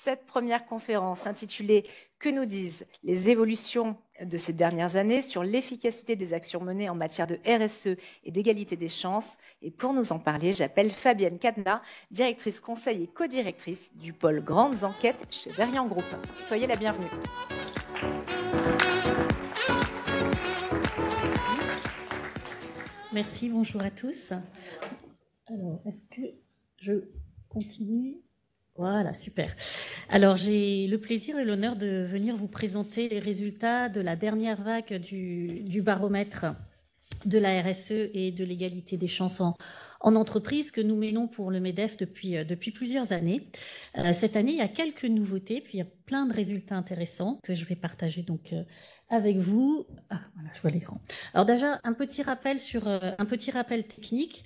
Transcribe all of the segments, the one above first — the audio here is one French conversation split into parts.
cette première conférence intitulée « Que nous disent les évolutions de ces dernières années sur l'efficacité des actions menées en matière de RSE et d'égalité des chances ». Et pour nous en parler, j'appelle Fabienne Cadenat, directrice conseil et co-directrice du pôle Grandes Enquêtes chez Verian Group. Soyez la bienvenue. Merci, bonjour à tous. Alors, est-ce que je continue? Voilà, super. Alors, j'ai le plaisir et l'honneur de venir vous présenter les résultats de la dernière vague du baromètre de la RSE et de l'égalité des chances en entreprise que nous menons pour le MEDEF depuis plusieurs années. Cette année, il y a quelques nouveautés, puis il y a plein de résultats intéressants que je vais partager donc avec vous. Ah, voilà, je vois l'écran. Alors déjà, un petit rappel technique,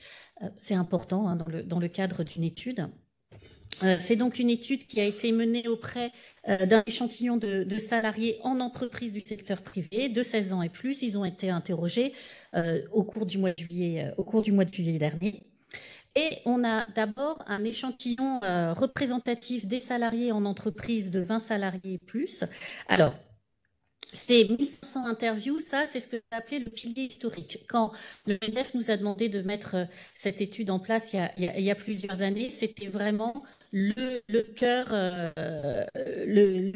c'est important hein, dans le cadre d'une étude. C'est donc une étude qui a été menée auprès d'un échantillon de salariés en entreprise du secteur privé de 16 ans et plus. Ils ont été interrogés au cours du mois de juillet dernier. Et on a d'abord un échantillon représentatif des salariés en entreprise de 20 salariés et plus. Alors, ces 1500 interviews, ça, c'est ce que j'ai appelé le pilier historique. Quand le MEDEF nous a demandé de mettre cette étude en place il y a plusieurs années, c'était vraiment le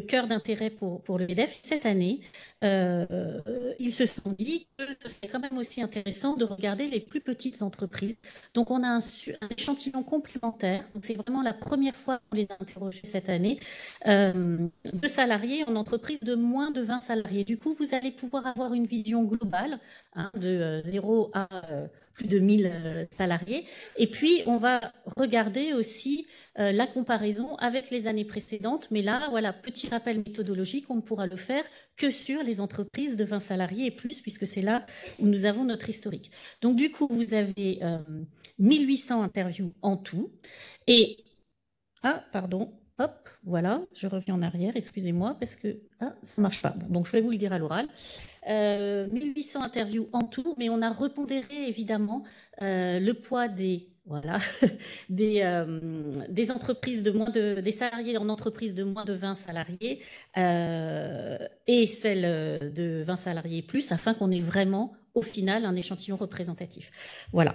cœur d'intérêt pour le MEDEF. Cette année, ils se sont dit que ce serait quand même aussi intéressant de regarder les plus petites entreprises. Donc, on a un échantillon complémentaire. Donc, c'est vraiment la première fois qu'on les a interrogés cette année, de salariés en entreprise de moins de 20 salariés. Du coup, vous allez pouvoir avoir une vision globale hein, de 0 à plus de 1000 salariés. Et puis, on va regarder aussi la comparaison avec les années précédentes. Mais là, voilà, petit rappel méthodologique, on ne pourra le faire que sur les entreprises de 20 salariés et plus, puisque c'est là où nous avons notre historique. Donc, du coup, vous avez 1800 interviews en tout. Et, hop, voilà, je reviens en arrière, excusez-moi, parce que ça ne marche pas. Bon, donc, je vais vous le dire à l'oral. 1800 interviews en tout, mais on a repondéré évidemment le poids des entreprises des salariés en entreprise de moins de 20 salariés et celles de 20 salariés et plus, afin qu'on ait vraiment, au final, un échantillon représentatif. Voilà.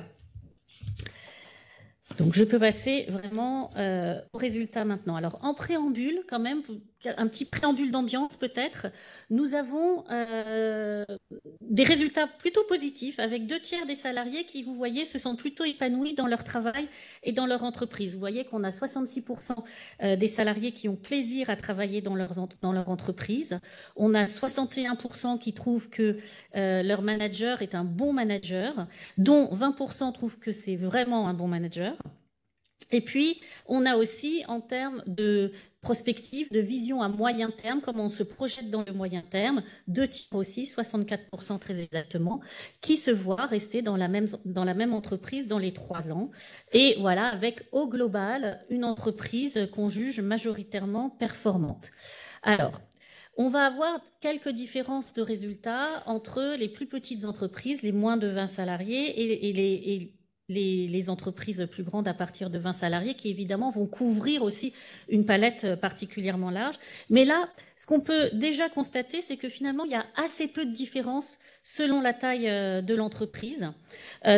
Donc, je peux passer vraiment au résultat maintenant. Alors, en préambule, quand même, un petit préambule d'ambiance peut-être, nous avons des résultats plutôt positifs avec 2/3 des salariés qui, vous voyez, se sentent plutôt épanouis dans leur travail et dans leur entreprise. Vous voyez qu'on a 66% des salariés qui ont plaisir à travailler dans leur entreprise. On a 61% qui trouvent que leur manager est un bon manager, dont 20% trouvent que c'est vraiment un bon manager. Et puis, on a aussi, en termes de prospective, de vision à moyen terme, comment on se projette dans le moyen terme, 2/3 aussi, 64% très exactement, qui se voient rester dans la même entreprise dans les 3 ans. Et voilà, avec au global, une entreprise qu'on juge majoritairement performante. Alors, on va avoir quelques différences de résultats entre les plus petites entreprises, les moins de 20 salariés et les entreprises plus grandes à partir de 20 salariés qui évidemment vont couvrir aussi une palette particulièrement large. Mais là, ce qu'on peut déjà constater, c'est que finalement, il y a assez peu de différences selon la taille de l'entreprise.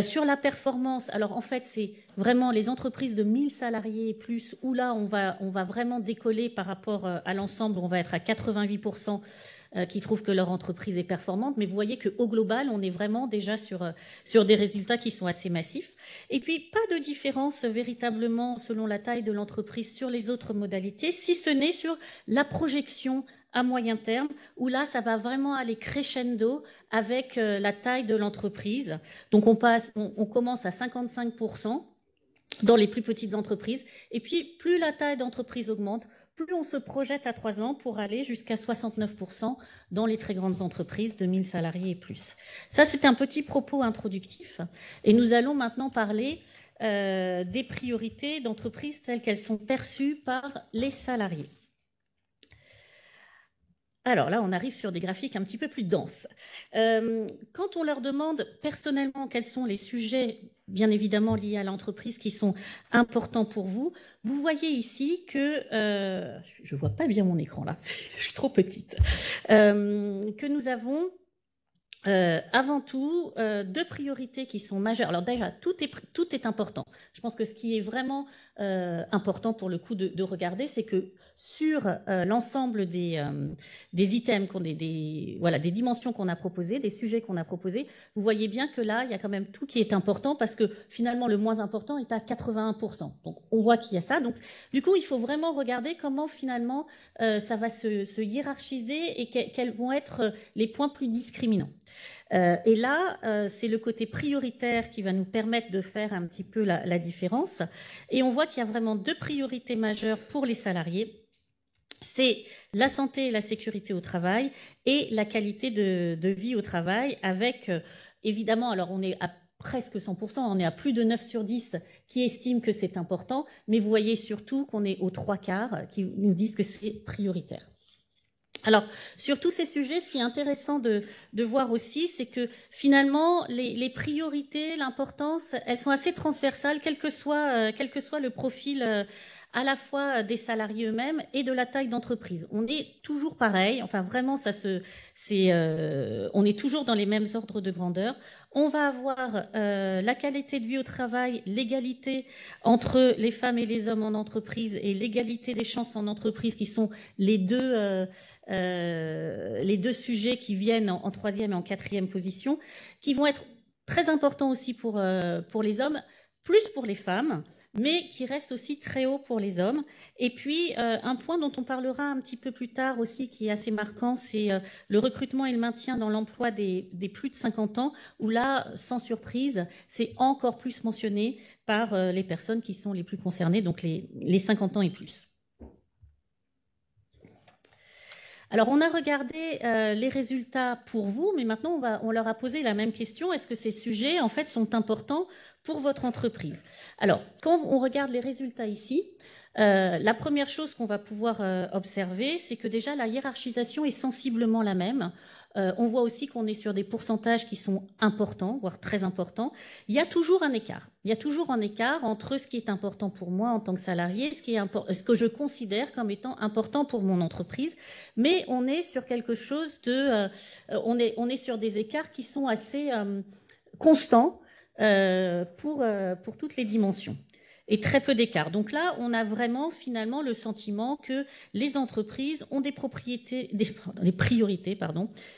Sur la performance, alors en fait, c'est vraiment les entreprises de 1000 salariés et plus, où là, on va vraiment décoller par rapport à l'ensemble, on va être à 88% qui trouvent que leur entreprise est performante, mais vous voyez qu'au global, on est vraiment déjà sur des résultats qui sont assez massifs. Et puis, pas de différence véritablement selon la taille de l'entreprise sur les autres modalités, si ce n'est sur la projection à moyen terme, où là, ça va vraiment aller crescendo avec la taille de l'entreprise. Donc, on commence à 55% dans les plus petites entreprises. Et puis, plus la taille d'entreprise augmente, plus on se projette à 3 ans pour aller jusqu'à 69% dans les très grandes entreprises de 1000 salariés et plus. Ça, c'est un petit propos introductif. Et nous allons maintenant parler des priorités d'entreprise telles qu'elles sont perçues par les salariés. Alors là, on arrive sur des graphiques un petit peu plus denses. Quand on leur demande personnellement quels sont les sujets, bien évidemment liés à l'entreprise, qui sont importants pour vous, vous voyez ici que, je ne vois pas bien mon écran là, je suis trop petite, que nous avons avant tout, deux priorités qui sont majeures. Alors déjà, tout est important. Je pense que ce qui est vraiment important pour le coup de regarder, c'est que sur l'ensemble des items, voilà, des dimensions qu'on a proposées, des sujets qu'on a proposés, vous voyez bien que là, il y a quand même tout qui est important parce que finalement, le moins important est à 81%. Donc, on voit qu'il y a ça. Donc, du coup, il faut vraiment regarder comment finalement ça va se hiérarchiser et quels vont être les points plus discriminants. Et là, c'est le côté prioritaire qui va nous permettre de faire un petit peu la différence. Et on voit qu'il y a vraiment deux priorités majeures pour les salariés. C'est la santé et la sécurité au travail et la qualité de vie au travail avec, évidemment, alors on est à presque 100%, on est à plus de 9 sur 10 qui estiment que c'est important, mais vous voyez surtout qu'on est aux 3/4 qui nous disent que c'est prioritaire. Alors, sur tous ces sujets, ce qui est intéressant de voir aussi, c'est que finalement, les priorités, l'importance, elles sont assez transversales, quel que soit le profil à la fois des salariés eux-mêmes et de la taille d'entreprise. On est toujours pareil, enfin vraiment, on est toujours dans les mêmes ordres de grandeur. On va avoir la qualité de vie au travail, l'égalité entre les femmes et les hommes en entreprise et l'égalité des chances en entreprise qui sont les deux sujets qui viennent en troisième et en quatrième position, qui vont être très importants aussi pour les hommes, plus pour les femmes, mais qui restent aussi très haut pour les hommes. Et puis, un point dont on parlera un petit peu plus tard aussi, qui est assez marquant, c'est le recrutement et le maintien dans l'emploi des plus de 50 ans, où là, sans surprise, c'est encore plus mentionné par les personnes qui sont les plus concernées, donc les 50 ans et plus. Alors, on a regardé les résultats pour vous, mais maintenant, on leur a posé la même question. Est-ce que ces sujets, en fait, sont importants pour votre entreprise? Alors, quand on regarde les résultats ici, la première chose qu'on va pouvoir observer, c'est que déjà, la hiérarchisation est sensiblement la même. On voit aussi qu'on est sur des pourcentages qui sont importants, voire très importants. Il y a toujours un écart. Il y a toujours un écart entre ce qui est important pour moi en tant que salarié, ce que je considère comme étant important pour mon entreprise. Mais on est sur quelque chose on est sur des écarts qui sont assez constants pour toutes les dimensions. Et très peu d'écart. Donc là, on a vraiment finalement le sentiment que les entreprises ont des priorités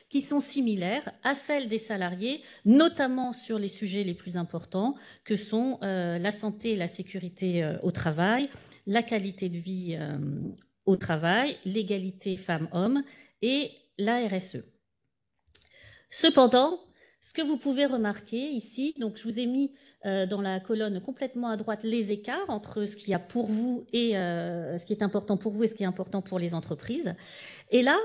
qui sont similaires à celles des salariés, notamment sur les sujets les plus importants, que sont la santé et la sécurité au travail, la qualité de vie au travail, l'égalité femmes-hommes et la RSE. Cependant, ce que vous pouvez remarquer ici, donc je vous ai mis dans la colonne complètement à droite les écarts entre ce qu'il y a pour vous et ce qui est important pour vous et ce qui est important pour les entreprises. Et là,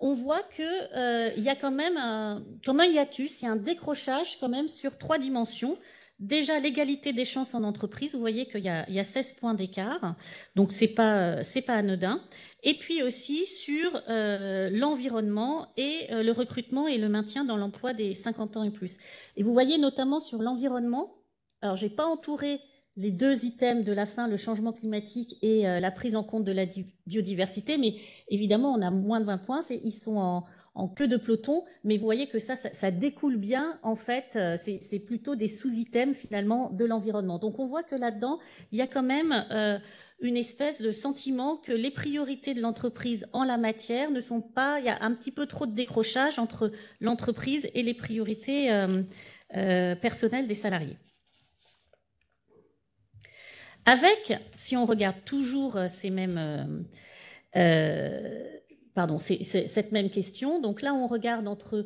on voit que il y a quand même comme un hiatus, il y a un décrochage quand même sur 3 dimensions. Déjà, l'égalité des chances en entreprise, vous voyez qu'il y a 16 points d'écart, donc c'est pas anodin. Et puis aussi sur l'environnement et le recrutement et le maintien dans l'emploi des 50 ans et plus. Et vous voyez notamment sur l'environnement, alors j'ai pas entouré les 2 items de la fin, le changement climatique et la prise en compte de la biodiversité, mais évidemment on a moins de 20 points, ils sont en queue de peloton, mais vous voyez que ça découle bien, en fait, c'est plutôt des sous-items finalement de l'environnement. Donc on voit que là-dedans, il y a quand même une espèce de sentiment que les priorités de l'entreprise en la matière ne sont pas, il y a un petit peu trop de décrochage entre l'entreprise et les priorités personnelles des salariés. Avec, si on regarde toujours ces mêmes... cette même question. Donc là, on regarde entre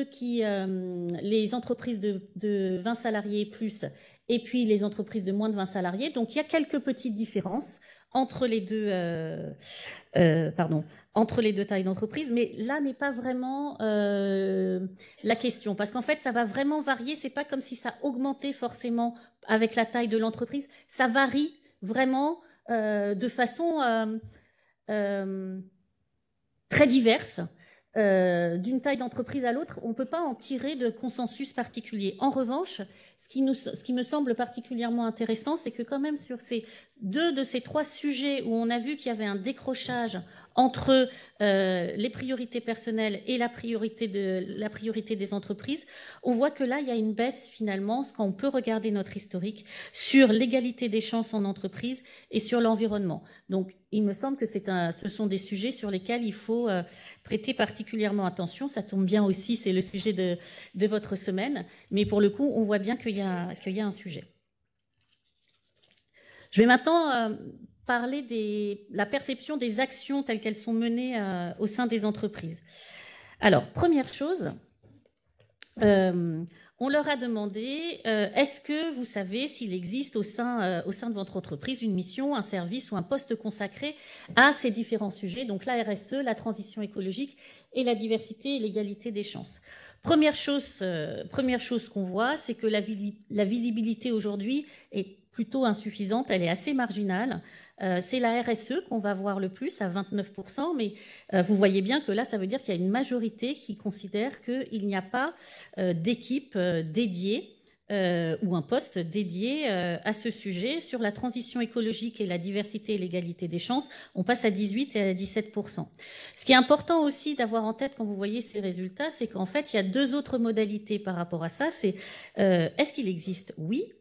les entreprises de 20 salariés et plus, et puis les entreprises de moins de 20 salariés. Donc il y a quelques petites différences entre les deux, entre les deux tailles d'entreprise, mais là n'est pas vraiment la question, parce qu'en fait, ça va vraiment varier. C'est pas comme si ça augmentait forcément avec la taille de l'entreprise. Ça varie vraiment de façon très diverses. d'une taille d'entreprise à l'autre, on ne peut pas en tirer de consensus particulier. En revanche, ce qui me semble particulièrement intéressant, c'est que quand même sur ces 2 de ces 3 sujets où on a vu qu'il y avait un décrochage entre les priorités personnelles et la priorité des entreprises, on voit que là, il y a une baisse finalement, quand on peut regarder notre historique, sur l'égalité des chances en entreprise et sur l'environnement. Donc, il me semble que ce sont des sujets sur lesquels il faut prêter particulièrement attention. Ça tombe bien aussi, c'est le sujet de votre semaine. Mais pour le coup, on voit bien qu'il y a un sujet. Je vais maintenant parler de la perception des actions telles qu'elles sont menées au sein des entreprises. Alors, première chose, on leur a demandé, est-ce que vous savez s'il existe au sein de votre entreprise une mission, un service ou un poste consacré à ces différents sujets, donc la RSE, la transition écologique et la diversité et l'égalité des chances. Première chose qu'on voit, c'est que la visibilité aujourd'hui est plutôt insuffisante, elle est assez marginale. C'est la RSE qu'on va voir le plus, à 29%, mais vous voyez bien que là, ça veut dire qu'il y a une majorité qui considère qu'il n'y a pas d'équipe dédiée ou un poste dédié à ce sujet. Sur la transition écologique et la diversité et l'égalité des chances, on passe à 18 et à 17%. Ce qui est important aussi d'avoir en tête quand vous voyez ces résultats, c'est qu'en fait, il y a 2 autres modalités par rapport à ça. C'est est-ce qu'il existe? Oui,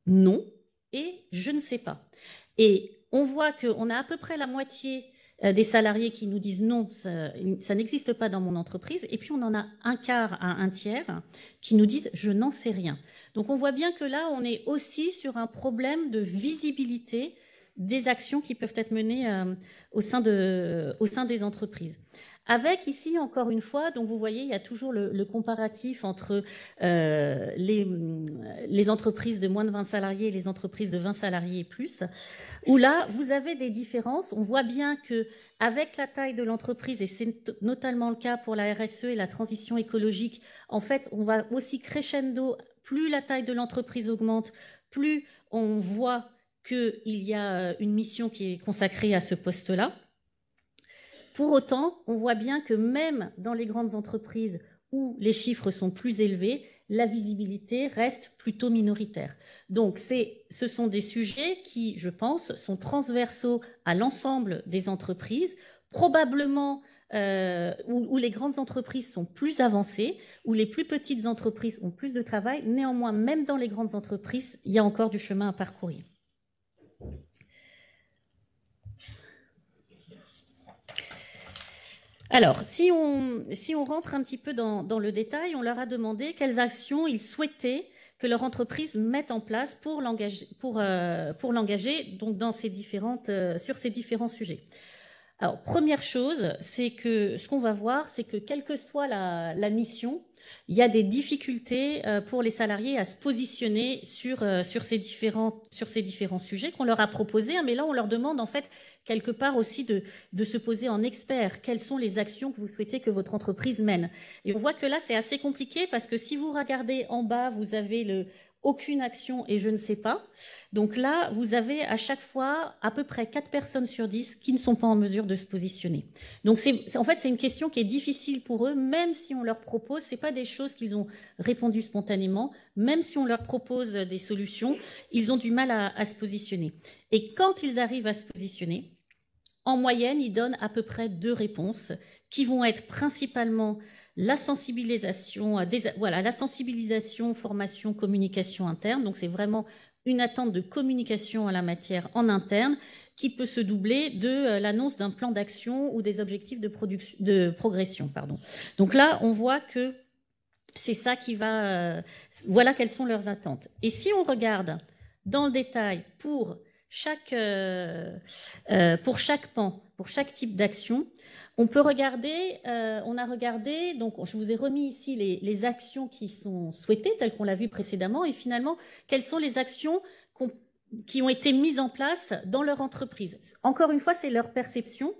non et je ne sais pas. Et on voit qu'on a à peu près la moitié des salariés qui nous disent non, ça n'existe pas dans mon entreprise. Et puis on en a un quart à un tiers qui nous disent je n'en sais rien. Donc on voit bien que là, on est aussi sur un problème de visibilité des actions qui peuvent être menées au sein des entreprises. Avec ici, encore une fois, donc vous voyez, il y a toujours le comparatif entre les entreprises de moins de 20 salariés et les entreprises de 20 salariés et plus, où là, vous avez des différences. On voit bien que avec la taille de l'entreprise, et c'est notamment le cas pour la RSE et la transition écologique, en fait, on va aussi crescendo, plus la taille de l'entreprise augmente, plus on voit qu'il y a une mission qui est consacrée à ce poste-là. Pour autant, on voit bien que même dans les grandes entreprises où les chiffres sont plus élevés, la visibilité reste plutôt minoritaire. Donc, ce sont des sujets qui, je pense, sont transversaux à l'ensemble des entreprises, probablement où les grandes entreprises sont plus avancées, où les plus petites entreprises ont plus de travail. Néanmoins, même dans les grandes entreprises, il y a encore du chemin à parcourir. Alors, si on rentre un petit peu dans le détail, on leur a demandé quelles actions ils souhaitaient que leur entreprise mette en place pour l'engager donc sur ces différents sujets. Alors, première chose, c'est que ce qu'on va voir, c'est que quelle que soit la mission, il y a des difficultés pour les salariés à se positionner sur ces différents sujets qu'on leur a proposés. Mais là, on leur demande en fait quelque part aussi de se poser en expert. Quelles sont les actions que vous souhaitez que votre entreprise mène? Et on voit que là, c'est assez compliqué parce que si vous regardez en bas, vous avez aucune action et je ne sais pas. Donc là, vous avez à chaque fois à peu près 4 personnes sur 10 qui ne sont pas en mesure de se positionner. Donc en fait, c'est une question qui est difficile pour eux, même si on leur propose, c'est pas des choses qu'ils ont répondu spontanément, même si on leur propose des solutions, ils ont du mal à se positionner. Et quand ils arrivent à se positionner, en moyenne, ils donnent à peu près 2 réponses qui vont être principalement la sensibilisation, formation, communication interne. Donc, c'est vraiment une attente de communication à la matière en interne qui peut se doubler de l'annonce d'un plan d'action ou des objectifs de progression. Donc là, on voit que c'est ça qui va... voilà quelles sont leurs attentes. Et si on regarde dans le détail pour chaque pan, pour chaque type d'action, on peut regarder, on a regardé, donc je vous ai remis ici les actions qui sont souhaitées, telles qu'on l'a vu précédemment, et finalement, quelles sont les actions qui ont été mises en place dans leur entreprise. Encore une fois, c'est leur perception.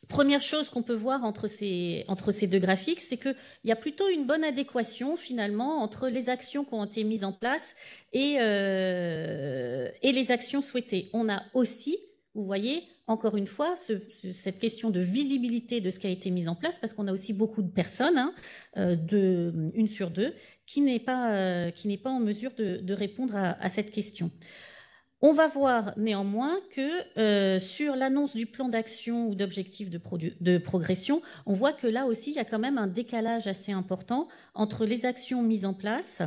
Première chose qu'on peut voir entre ces 2 graphiques, c'est qu'il y a plutôt une bonne adéquation finalement entre les actions qui ont été mises en place et les actions souhaitées. On a aussi vous voyez, encore une fois, cette question de visibilité de ce qui a été mis en place, parce qu'on a aussi beaucoup de personnes, hein, une sur deux, qui n'est pas en mesure de répondre à cette question. On va voir néanmoins que sur l'annonce du plan d'action ou d'objectif de progression, on voit que là aussi, il y a quand même un décalage assez important entre les actions mises en place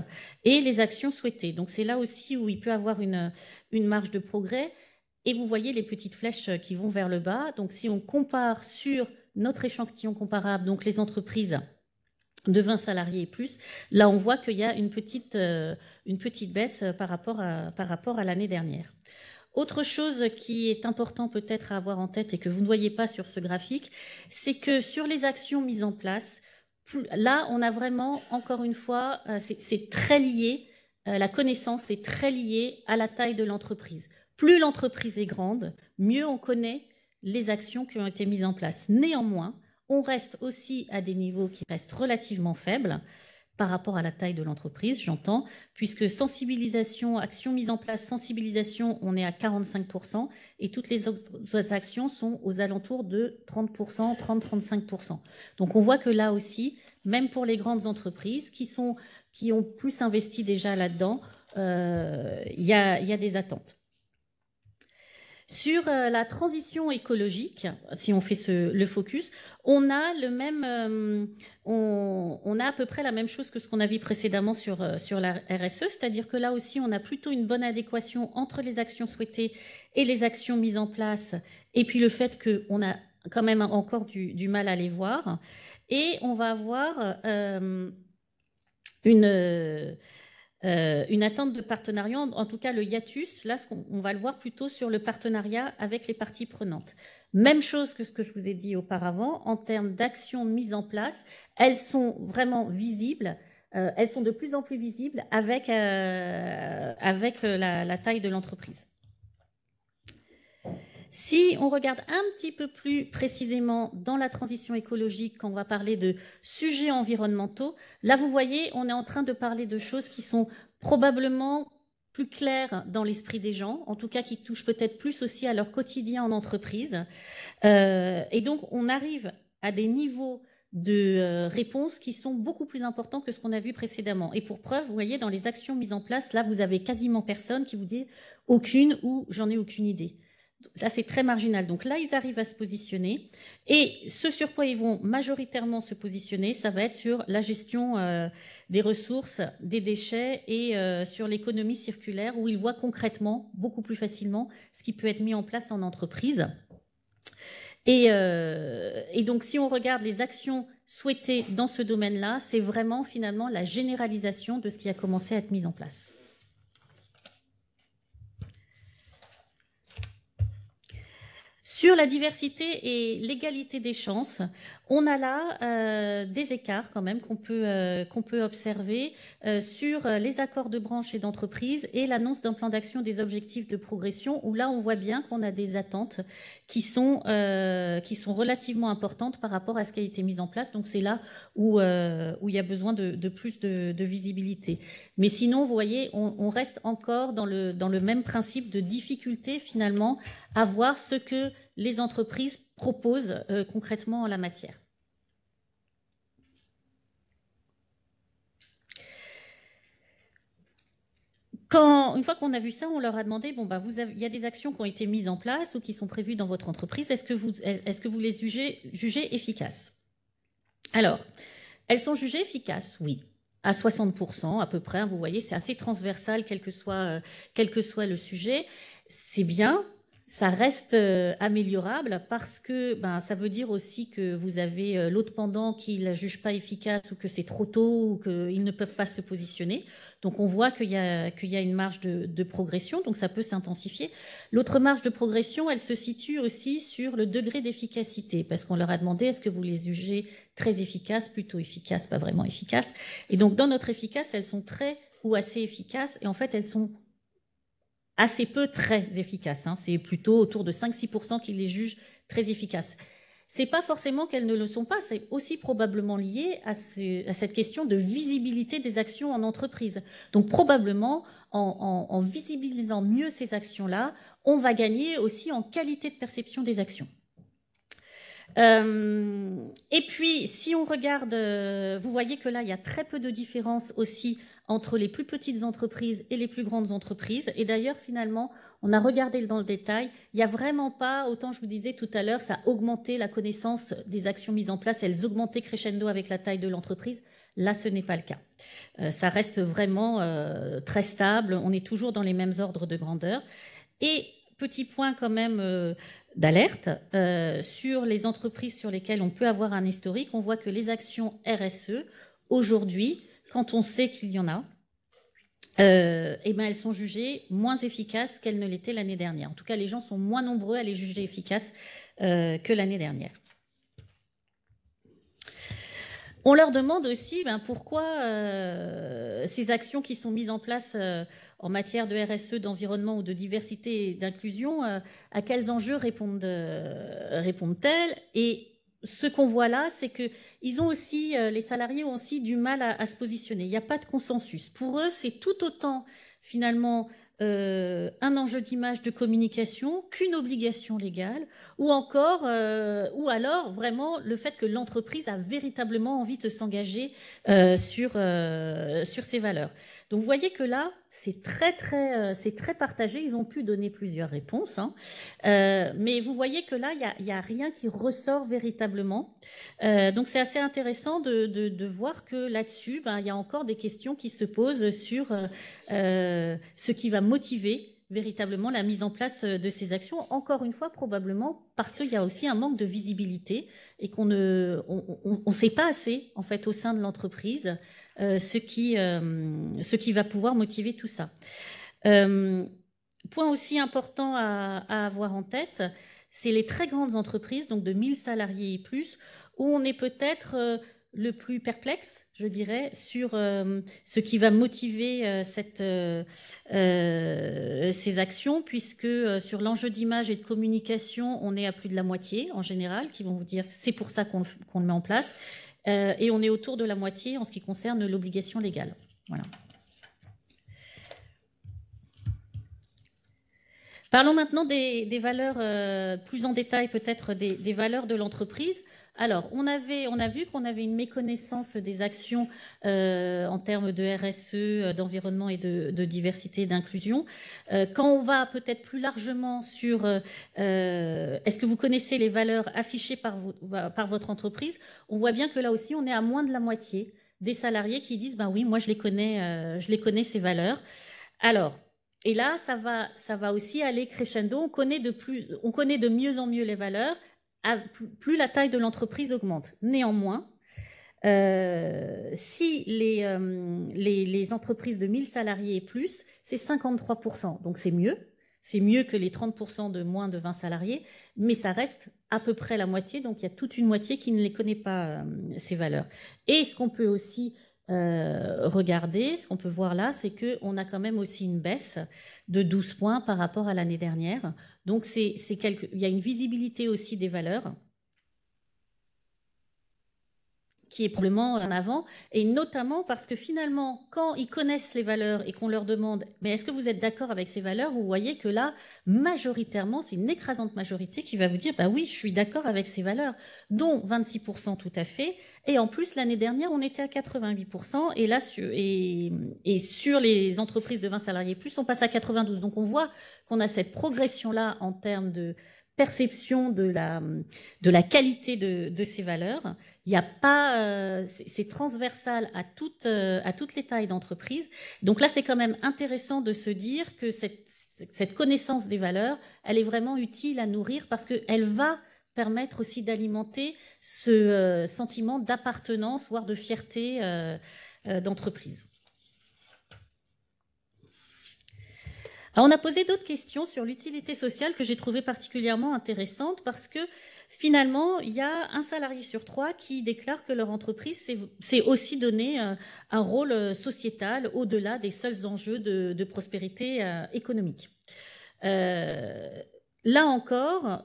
et les actions souhaitées. Donc c'est là aussi où il peut y avoir une marge de progrès. Et vous voyez les petites flèches qui vont vers le bas. Donc si on compare sur notre échantillon comparable, donc les entreprises de 20 salariés et plus, là on voit qu'il y a une petite baisse par rapport à l'année dernière. Autre chose qui est important peut-être à avoir en tête et que vous ne voyez pas sur ce graphique, c'est que sur les actions mises en place, là on a vraiment, encore une fois, c'est très lié, la connaissance est très liée à la taille de l'entreprise. Plus l'entreprise est grande, mieux on connaît les actions qui ont été mises en place. Néanmoins, on reste aussi à des niveaux qui restent relativement faibles par rapport à la taille de l'entreprise, j'entends, puisque sensibilisation, actions mises en place, sensibilisation, on est à 45%, et toutes les autres actions sont aux alentours de 30%, 30-35%. Donc on voit que là aussi, même pour les grandes entreprises qui ont plus investi déjà là-dedans, il y a des attentes. Sur la transition écologique, si on fait le focus, on a on a à peu près la même chose que ce qu'on a vu précédemment sur la RSE, c'est-à-dire que là aussi, on a plutôt une bonne adéquation entre les actions souhaitées et les actions mises en place, et puis le fait qu'on a quand même encore du mal à les voir. Et on va avoir une attente de partenariat, en tout cas le hiatus, là on va le voir plutôt sur le partenariat avec les parties prenantes. Même chose que ce que je vous ai dit auparavant, en termes d'actions mises en place, elles sont vraiment visibles, elles sont de plus en plus visibles avec la taille de l'entreprise. Si on regarde un petit peu plus précisément dans la transition écologique, quand on va parler de sujets environnementaux, là vous voyez, on est en train de parler de choses qui sont probablement plus claires dans l'esprit des gens, en tout cas qui touchent peut-être plus aussi à leur quotidien en entreprise. Et donc on arrive à des niveaux de réponses qui sont beaucoup plus importants que ce qu'on a vu précédemment. Et pour preuve, vous voyez, dans les actions mises en place, là vous avez quasiment personne qui vous dit aucune ou j'en ai aucune idée. Ça, c'est très marginal. Donc là, ils arrivent à se positionner. Et ce sur quoi ils vont majoritairement se positionner, ça va être sur la gestion des ressources, des déchets et sur l'économie circulaire, où ils voient concrètement, beaucoup plus facilement, ce qui peut être mis en place en entreprise. Et donc, si on regarde les actions souhaitées dans ce domaine-là, c'est vraiment finalement la généralisation de ce qui a commencé à être mis en place. Sur la diversité et l'égalité des chances, on a là des écarts quand même qu'on peut observer sur les accords de branche et d'entreprise et l'annonce d'un plan d'action des objectifs de progression, où là on voit bien qu'on a des attentes qui sont relativement importantes par rapport à ce qui a été mis en place. Donc c'est là où il y a besoin de plus de visibilité. Mais sinon, vous voyez, on reste encore dans le même principe de difficulté finalement à voir ce que les entreprises proposent concrètement en la matière. Une fois qu'on a vu ça, on leur a demandé, bon, bah, il y a des actions qui ont été mises en place ou qui sont prévues dans votre entreprise, est-ce que vous les jugez efficaces? Alors, elles sont jugées efficaces, oui, à 60% à peu près, vous voyez, c'est assez transversal, quel que soit le sujet. C'est bien. Ça reste améliorable parce que ça veut dire aussi que vous avez l'autre pendant qui ne la juge pas efficace ou que c'est trop tôt ou qu'ils ne peuvent pas se positionner. Donc on voit qu'il y a une marge de progression, donc ça peut s'intensifier. L'autre marge de progression, elle se situe aussi sur le degré d'efficacité, parce qu'on leur a demandé est-ce que vous les jugez très efficaces, plutôt efficaces, pas vraiment efficaces. Et donc dans notre efficace, elles sont très ou assez efficaces, et en fait elles sont assez peu très efficaces. C'est plutôt autour de 5-6% qui les jugent très efficaces. c'est pas forcément qu'elles ne le sont pas, c'est aussi probablement lié à cette question de visibilité des actions en entreprise. Donc probablement, en visibilisant mieux ces actions-là, on va gagner aussi en qualité de perception des actions. Et puis, si on regarde, vous voyez que là, il y a très peu de différence aussi entre les plus petites entreprises et les plus grandes entreprises. Et d'ailleurs, finalement, on a regardé dans le détail, il n'y a vraiment pas, autant je vous disais tout à l'heure, ça a augmenté la connaissance des actions mises en place, elles augmentaient crescendo avec la taille de l'entreprise. Là, ce n'est pas le cas. Ça reste vraiment très stable, on est toujours dans les mêmes ordres de grandeur. Et petit point quand même d'alerte, sur les entreprises sur lesquelles on peut avoir un historique, on voit que les actions RSE, aujourd'hui, quand on sait qu'il y en a, eh ben elles sont jugées moins efficaces qu'elles ne l'étaient l'année dernière. En tout cas, les gens sont moins nombreux à les juger efficaces que l'année dernière. On leur demande aussi pourquoi ces actions qui sont mises en place en matière de RSE, d'environnement ou de diversité et d'inclusion, à quels enjeux répondent-elles? Et ce qu'on voit là, c'est que ils ont aussi, les salariés ont aussi du mal à se positionner. Il n'y a pas de consensus. Pour eux, c'est tout autant finalement un enjeu d'image, de communication qu'une obligation légale, ou encore, ou alors vraiment le fait que l'entreprise a véritablement envie de s'engager sur ces valeurs. Donc vous voyez que là, c'est très partagé. Ils ont pu donner plusieurs réponses, hein. Mais vous voyez que là, il y a rien qui ressort véritablement. Donc c'est assez intéressant de voir que là-dessus, il y a encore des questions qui se posent sur ce qui va motiver véritablement la mise en place de ces actions, encore une fois probablement parce qu'il y a aussi un manque de visibilité et qu'on ne sait pas assez en fait au sein de l'entreprise ce qui va pouvoir motiver tout ça. Point aussi important à avoir en tête, c'est les très grandes entreprises, donc de 1000 salariés et plus, où on est peut-être le plus perplexe, je dirais, sur ce qui va motiver ces actions, puisque sur l'enjeu d'image et de communication, on est à plus de la moitié en général, qui vont vous dire que c'est pour ça qu'on le met en place, et on est autour de la moitié en ce qui concerne l'obligation légale. Voilà. Parlons maintenant des valeurs, plus en détail peut-être des valeurs de l'entreprise. Alors, on a vu qu'on avait une méconnaissance des actions en termes de RSE, d'environnement et de diversité et d'inclusion. Quand on va peut-être plus largement sur est-ce que vous connaissez les valeurs affichées par votre entreprise, on voit bien que là aussi, on est à moins de la moitié des salariés qui disent oui, moi je les connais ces valeurs. Alors, et là, ça va aussi aller crescendo. On connaît de mieux en mieux les valeurs, plus la taille de l'entreprise augmente. Néanmoins, si les entreprises de 1000 salariés et plus, c'est 53%. Donc c'est mieux. C'est mieux que les 30% de moins de 20 salariés, mais ça reste à peu près la moitié. Donc il y a toute une moitié qui ne les connaît pas, ces valeurs. Et ce qu'on peut aussi regarder, ce qu'on peut voir là, c'est qu'on a quand même aussi une baisse de 12 points par rapport à l'année dernière. Donc, il y a une visibilité aussi des valeurs qui est probablement en avant, et notamment parce que finalement, quand ils connaissent les valeurs et qu'on leur demande « mais est-ce que vous êtes d'accord avec ces valeurs ?» vous voyez que là, majoritairement, c'est une écrasante majorité qui va vous dire « bah oui, je suis d'accord avec ces valeurs », dont 26% tout à fait, et en plus, l'année dernière, on était à 88%, et là, sur les entreprises de 20 salariés plus, on passe à 92%. Donc on voit qu'on a cette progression-là en termes de perception de la qualité de ces valeurs. Il n'y a pas, c'est transversal à toutes les tailles d'entreprise. Donc là, c'est quand même intéressant de se dire que cette connaissance des valeurs, elle est vraiment utile à nourrir parce qu'elle va permettre aussi d'alimenter ce sentiment d'appartenance, voire de fierté d'entreprise. Alors, on a posé d'autres questions sur l'utilité sociale que j'ai trouvées particulièrement intéressantes parce que finalement, il y a un salarié sur 3 qui déclare que leur entreprise s'est aussi donné un rôle sociétal au-delà des seuls enjeux de prospérité économique. Là encore,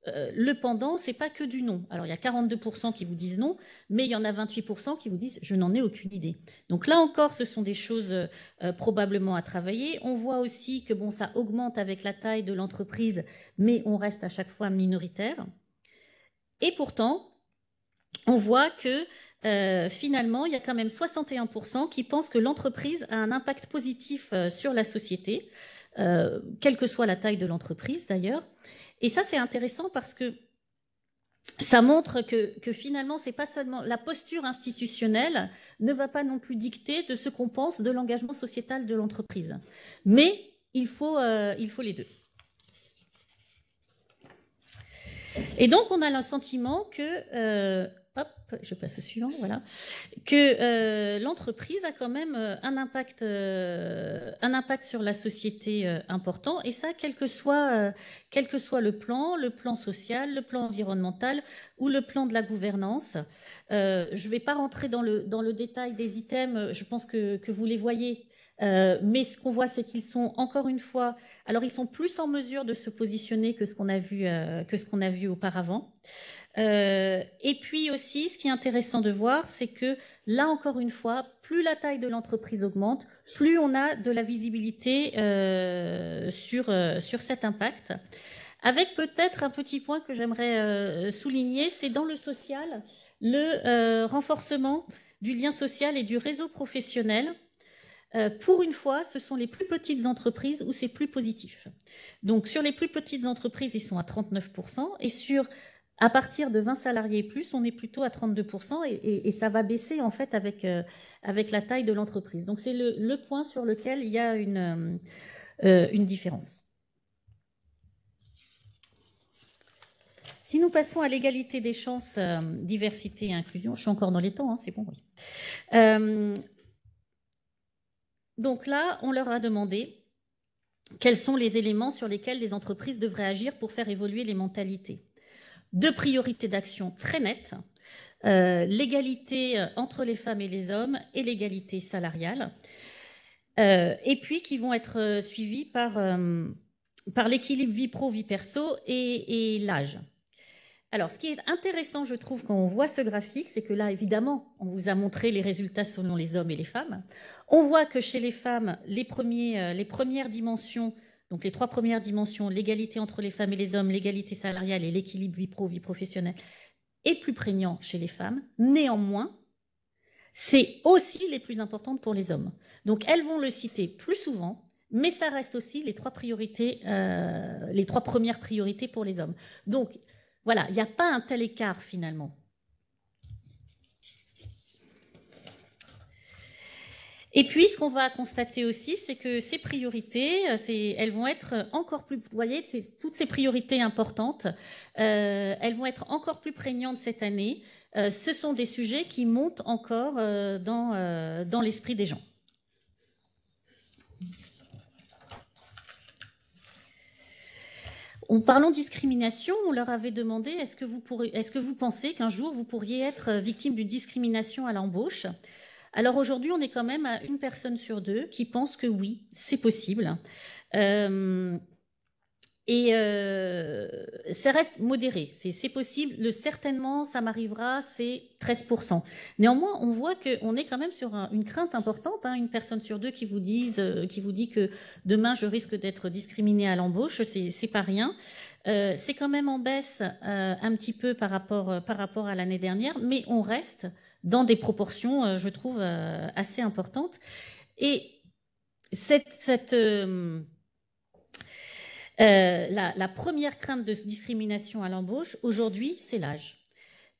le pendant, c'est pas que du non. Alors, il y a 42% qui vous disent non, mais il y en a 28% qui vous disent je n'en ai aucune idée. Donc là encore, ce sont des choses probablement à travailler. On voit aussi que bon, ça augmente avec la taille de l'entreprise, mais on reste à chaque fois minoritaire. Et pourtant, on voit que finalement, il y a quand même 61% qui pensent que l'entreprise a un impact positif sur la société, quelle que soit la taille de l'entreprise d'ailleurs. Et ça, c'est intéressant parce que ça montre que finalement, c'est pas seulement la posture institutionnelle ne va pas non plus dicter de ce qu'on pense de l'engagement sociétal de l'entreprise. Mais il faut les deux. Et donc, on a le sentiment que, hop, je passe au suivant, voilà, que l'entreprise a quand même un impact sur la société important, et ça, quel que soit le plan social, le plan environnemental ou le plan de la gouvernance. Je ne vais pas rentrer dans le détail des items, je pense que vous les voyez. Mais ce qu'on voit, c'est qu'ils sont encore une fois, alors ils sont plus en mesure de se positionner que ce qu'on a vu auparavant. Et puis aussi, ce qui est intéressant de voir, c'est que là encore une fois, plus la taille de l'entreprise augmente, plus on a de la visibilité sur cet impact. Avec peut-être un petit point que j'aimerais souligner, c'est dans le social, le renforcement du lien social et du réseau professionnel. Pour une fois, ce sont les plus petites entreprises où c'est plus positif. Donc, sur les plus petites entreprises, ils sont à 39%, et à partir de 20 salariés et plus, on est plutôt à 32%, et ça va baisser en fait avec la taille de l'entreprise. Donc, c'est le point sur lequel il y a une différence. Si nous passons à l'égalité des chances, diversité et inclusion, je suis encore dans les temps, hein, c'est bon, oui. Donc là, on leur a demandé quels sont les éléments sur lesquels les entreprises devraient agir pour faire évoluer les mentalités. 2 priorités d'action très nettes, l'égalité entre les femmes et les hommes et l'égalité salariale, et puis qui vont être suivies par l'équilibre vie pro, vie perso et l'âge. Alors, ce qui est intéressant, je trouve, quand on voit ce graphique, c'est que là, évidemment, on vous a montré les résultats selon les hommes et les femmes. On voit que chez les femmes, les premières dimensions, donc les 3 premières dimensions, l'égalité entre les femmes et les hommes, l'égalité salariale et l'équilibre vie pro, vie professionnelle, est plus prégnant chez les femmes. Néanmoins, c'est aussi les plus importantes pour les hommes. Donc, elles vont le citer plus souvent, mais ça reste aussi les 3 priorités, les 3 premières priorités pour les hommes. Donc, voilà, il n'y a pas un tel écart finalement. Et puis, ce qu'on va constater aussi, c'est que ces priorités, elles vont être encore plus, vous voyez, toutes ces priorités importantes, elles vont être encore plus prégnantes cette année. Ce sont des sujets qui montent encore dans l'esprit des gens. En parlant de discrimination, on leur avait demandé est-ce que vous pensez qu'un jour vous pourriez être victime d'une discrimination à l'embauche? Alors aujourd'hui, on est quand même à 1 personne sur 2 qui pense que oui, c'est possible. Et ça reste modéré, c'est possible, certainement ça m'arrivera, c'est 13%. Néanmoins, on voit qu'on est quand même sur une crainte importante, hein, 1 personne sur 2 qui vous dit que demain je risque d'être discriminée à l'embauche, c'est pas rien. C'est quand même en baisse un petit peu par rapport à l'année dernière, mais on reste dans des proportions, je trouve, assez importantes. Et la première crainte de discrimination à l'embauche, aujourd'hui, c'est l'âge.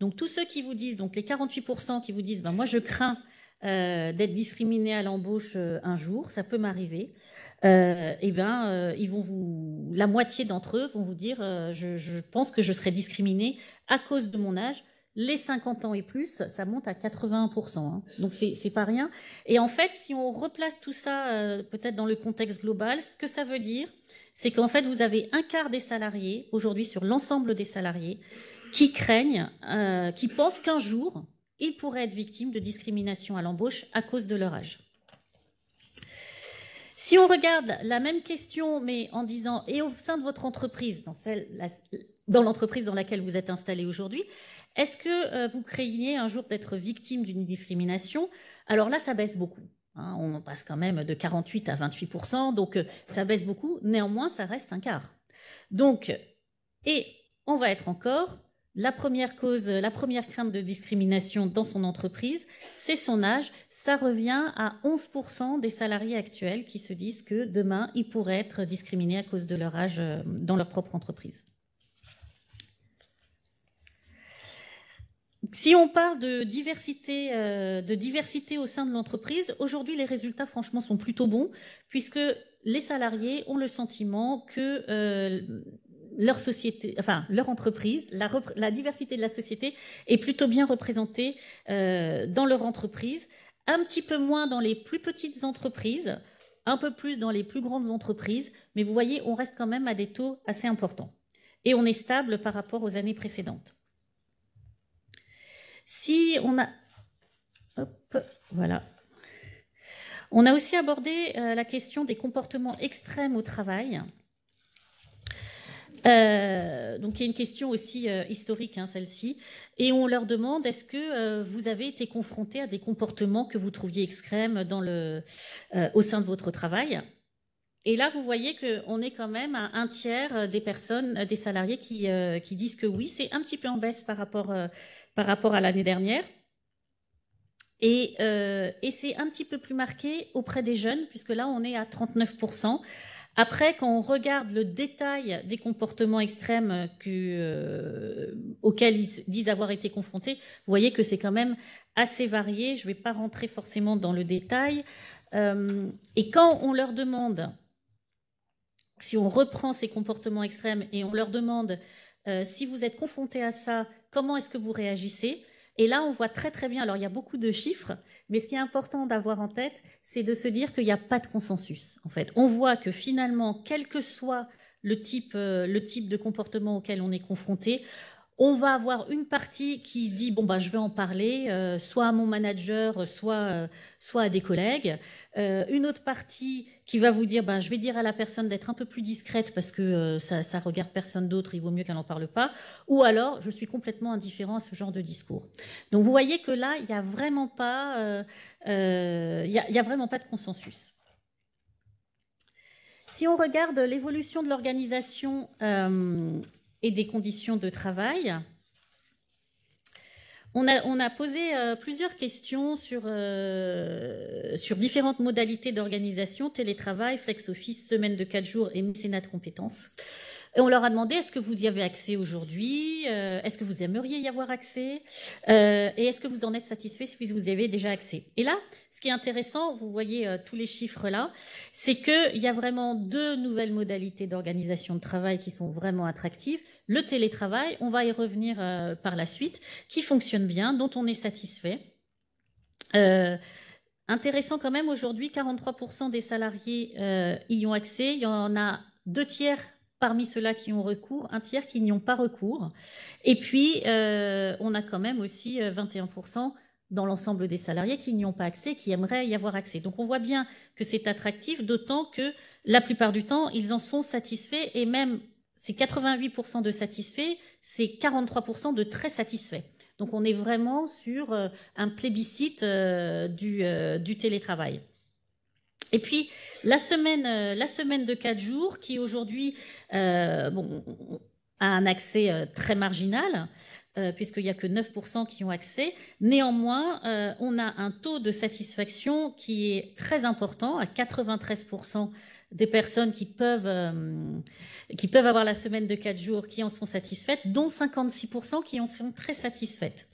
Donc, tous ceux qui vous disent, donc les 48% qui vous disent, ben, moi, je crains d'être discriminé à l'embauche un jour, ça peut m'arriver, la moitié d'entre eux vont vous dire, je pense que je serai discriminé à cause de mon âge. Les 50 ans et plus, ça monte à 81%. Hein. Donc, c'est pas rien. Et en fait, si on replace tout ça peut-être dans le contexte global, ce que ça veut dire, c'est qu'en fait, vous avez 1/4 des salariés, aujourd'hui sur l'ensemble des salariés, qui craignent, qui pensent qu'un jour, ils pourraient être victimes de discrimination à l'embauche à cause de leur âge. Si on regarde la même question, mais en disant, et au sein de votre entreprise, dans l'entreprise dans laquelle vous êtes installé aujourd'hui. Est-ce que vous craignez un jour d'être victime d'une discrimination? Alors là, ça baisse beaucoup. Hein, on passe quand même de 48 à 28%, donc ça baisse beaucoup. Néanmoins, ça reste un quart. Donc, et on va être encore, la première cause, la première crainte de discrimination dans son entreprise, c'est son âge. Ça revient à 11% des salariés actuels qui se disent que demain, ils pourraient être discriminés à cause de leur âge dans leur propre entreprise. Si on parle de diversité au sein de l'entreprise, aujourd'hui, les résultats, franchement, sont plutôt bons, puisque les salariés ont le sentiment que leur société, enfin leur entreprise, la diversité de la société est plutôt bien représentée dans leur entreprise, un petit peu moins dans les plus petites entreprises, un peu plus dans les plus grandes entreprises, mais vous voyez, on reste quand même à des taux assez importants. Et on est stable par rapport aux années précédentes. Si on a... Hop, voilà. On a aussi abordé la question des comportements extrêmes au travail. Donc, il y a une question aussi historique, hein, celle-ci. Et on leur demande, est-ce que vous avez été confronté à des comportements que vous trouviez extrêmes au sein de votre travail? Et là, vous voyez qu'on est quand même à un tiers des personnes, des salariés qui disent que oui, c'est un petit peu en baisse par rapport à l'année dernière. Et c'est un petit peu plus marqué auprès des jeunes, puisque là, on est à 39%. Après, quand on regarde le détail des comportements extrêmes auxquels ils disent avoir été confrontés, vous voyez que c'est quand même assez varié. Je ne vais pas rentrer forcément dans le détail. Et quand on leur demande, si on reprend ces comportements extrêmes et on leur demande si vous êtes confrontés à ça, comment est-ce que vous réagissez? Et là, on voit très très bien, alors il y a beaucoup de chiffres, mais ce qui est important d'avoir en tête, c'est de se dire qu'il n'y a pas de consensus. En fait, on voit que finalement, quel que soit le type de comportement auquel on est confronté, on va avoir une partie qui se dit bon bah je vais en parler, soit à mon manager, soit à des collègues. Une autre partie qui va vous dire je vais dire à la personne d'être un peu plus discrète parce que ça regarde personne d'autre, il vaut mieux qu'elle n'en parle pas. Ou alors je suis complètement indifférent à ce genre de discours. Donc vous voyez que là il y a vraiment pas y a vraiment pas de consensus. Si on regarde l'évolution de l'organisation et des conditions de travail, on a posé plusieurs questions sur différentes modalités d'organisation, télétravail, flex-office, semaine de 4 jours et mécénat de compétences. Et on leur a demandé, est-ce que vous y avez accès aujourd'hui? Est-ce que vous aimeriez y avoir accès? Et est-ce que vous en êtes satisfait si vous y avez déjà accès? Et là, ce qui est intéressant, vous voyez tous les chiffres là, c'est qu'il y a vraiment 2 nouvelles modalités d'organisation de travail qui sont vraiment attractives. Le télétravail, on va y revenir par la suite, qui fonctionne bien, dont on est satisfait. Intéressant quand même, aujourd'hui, 43% des salariés y ont accès. Il y en a 2 tiers parmi ceux-là qui ont recours, 1 tiers qui n'y ont pas recours. Et puis, on a quand même aussi 21% dans l'ensemble des salariés qui n'y ont pas accès, qui aimeraient y avoir accès. Donc, on voit bien que c'est attractif, d'autant que la plupart du temps, ils en sont satisfaits et même, c'est 88% de satisfaits, c'est 43% de très satisfaits. Donc, on est vraiment sur un plébiscite du télétravail. Et puis, la semaine de 4 jours, qui aujourd'hui a un accès très marginal, puisqu'il n'y a que 9% qui ont accès. Néanmoins, on a un taux de satisfaction qui est très important, à 93% des personnes qui peuvent avoir la semaine de 4 jours qui en sont satisfaites, dont 56% qui en sont très satisfaites.